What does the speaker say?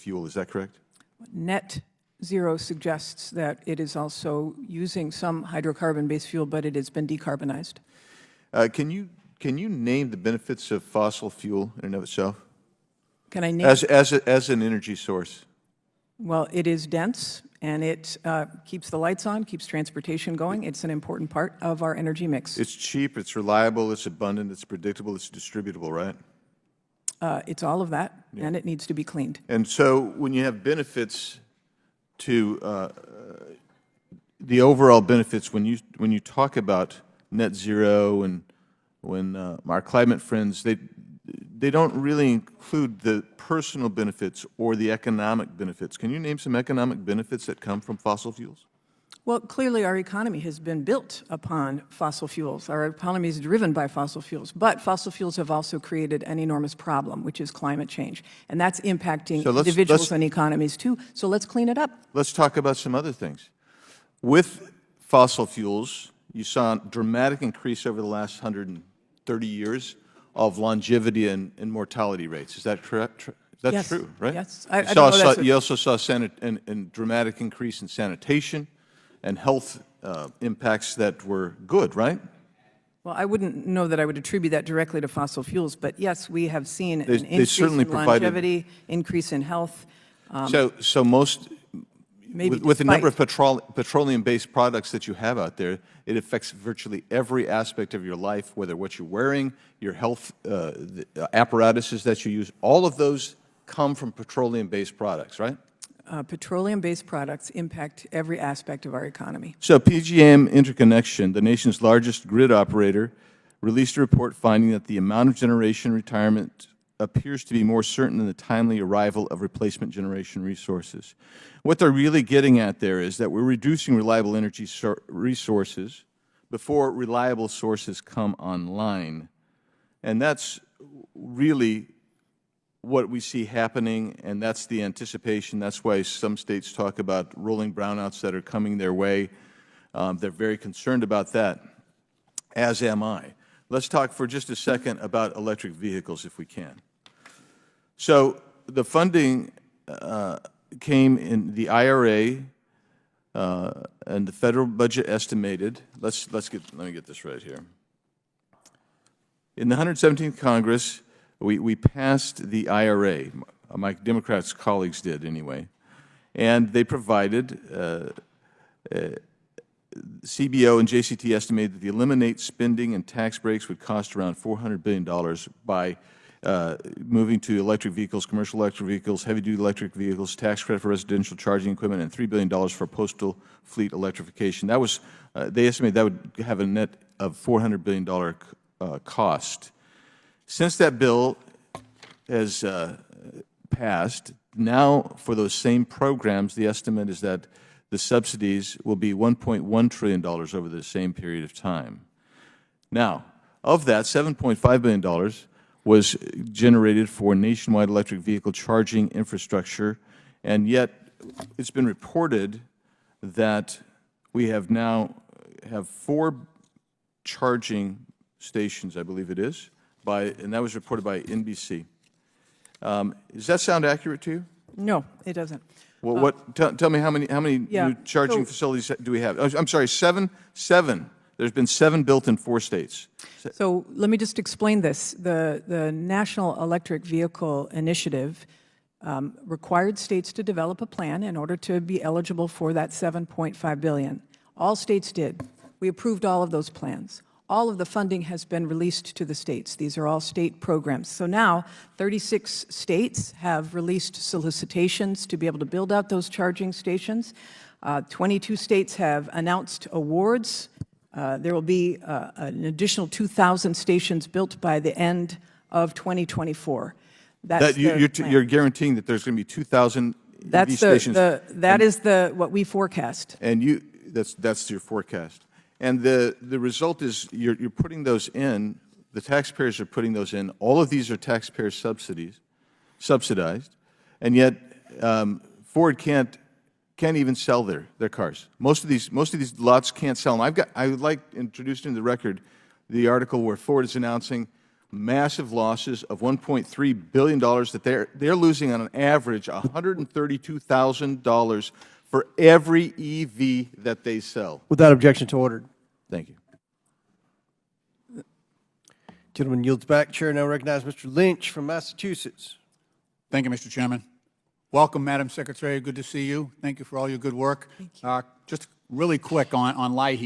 fuel. Is that correct? Net zero suggests that it is also using some hydrocarbon-based fuel, but it has been decarbonized. Can you name the benefits of fossil fuel in and of itself? Can I name? As an energy source? Well, it is dense, and it keeps the lights on, keeps transportation going. It's an important part of our energy mix. It's cheap, it's reliable, it's abundant, it's predictable, it's distributable, right? It's all of that, and it needs to be cleaned. And so when you have benefits to the overall benefits, when you talk about net zero and when our climate friends, they don't really include the personal benefits or the economic benefits. Can you name some economic benefits that come from fossil fuels? Well, clearly our economy has been built upon fossil fuels. Our economy is driven by fossil fuels. But fossil fuels have also created an enormous problem, which is climate change. And that's impacting individuals and economies too. So let's clean it up. Let's talk about some other things. With fossil fuels, you saw a dramatic increase over the last 130 years of longevity and mortality rates. Is that correct? That's yes. true, right? Yes. You also saw a dramatic increase in sanitation and health impacts that were good, right? Well, I wouldn't know that I would attribute that directly to fossil fuels, but yes, we have seen an increase in longevity, increase in health. So most, with the number of petroleum-based products that you have out there, it affects virtually every aspect of your life, whether what you're wearing, your health the apparatuses that you use, all of those come from petroleum-based products, right? Petroleum-based products impact every aspect of our economy. So PJM Interconnection, the nation's largest grid operator, released a report finding that the amount of generation retirement appears to be more certain than the timely arrival of replacement generation resources. What they're really getting at there is that we're reducing reliable energy resources before reliable sources come online. And that's really what we see happening, and that's the anticipation. That's why some states talk about rolling brownouts that are coming their way. They're very concerned about that, as am I. Let's talk for just a second about electric vehicles, if we can. So the funding came in the IRA and the federal budget estimated. Let me get this right here. In the 117th Congress, we passed the IRA. My Democrats colleagues did anyway, and they provided. CBO and JCT estimated that the eliminate spending and tax breaks would cost around $400 billion by moving to electric vehicles, commercial electric vehicles, heavy-duty electric vehicles, tax credit for residential charging equipment, and $3 billion for postal fleet electrification. That was, they estimated that would have a net of $400 billion cost. Since that bill has passed, now for those same programs, the estimate is that the subsidies will be $1.1 trillion over the same period of time. Now, of that, $7.5 billion was generated for nationwide electric vehicle charging infrastructure, and yet it's been reported that we have now 4 charging stations, I believe it is, and that was reported by NBC. Does that sound accurate to you? No, it doesn't. Well, tell me how many new charging facilities do we have? Oh, I'm sorry, 7? 7. There's been 7 built in 4 states. So let me just explain this. The National Electric Vehicle Initiative required states to develop a plan in order to be eligible for that $7.5 billion. All states did. We approved all of those plans. All of the funding has been released to the states. These are all state programs. So now 36 states have released solicitations to be able to build out those charging stations. 22 states have announced awards. There will be an additional 2,000 stations built by the end of 2024. You're guaranteeing that there's going to be 2,000 EV stations? That is what we forecast. And that's your forecast. And the result is you're putting those in, the taxpayers are putting those in. All of these are taxpayer subsidized, and yet Ford can't even sell their cars. Most of these lots can't sell them. I would like to introduce into the record the article where Ford is announcing massive losses of $1.3 billion that they're losing on an average $132,000 for every EV that they sell. Without objection to ordered. Thank you. Gentleman yields back. Chair now recognizes Mr. Lynch from Massachusetts. Thank you, Mr. Chairman. Welcome, Madam Secretary. Good to see you. Thank you for all your good work. Just really quick on LIHEAP.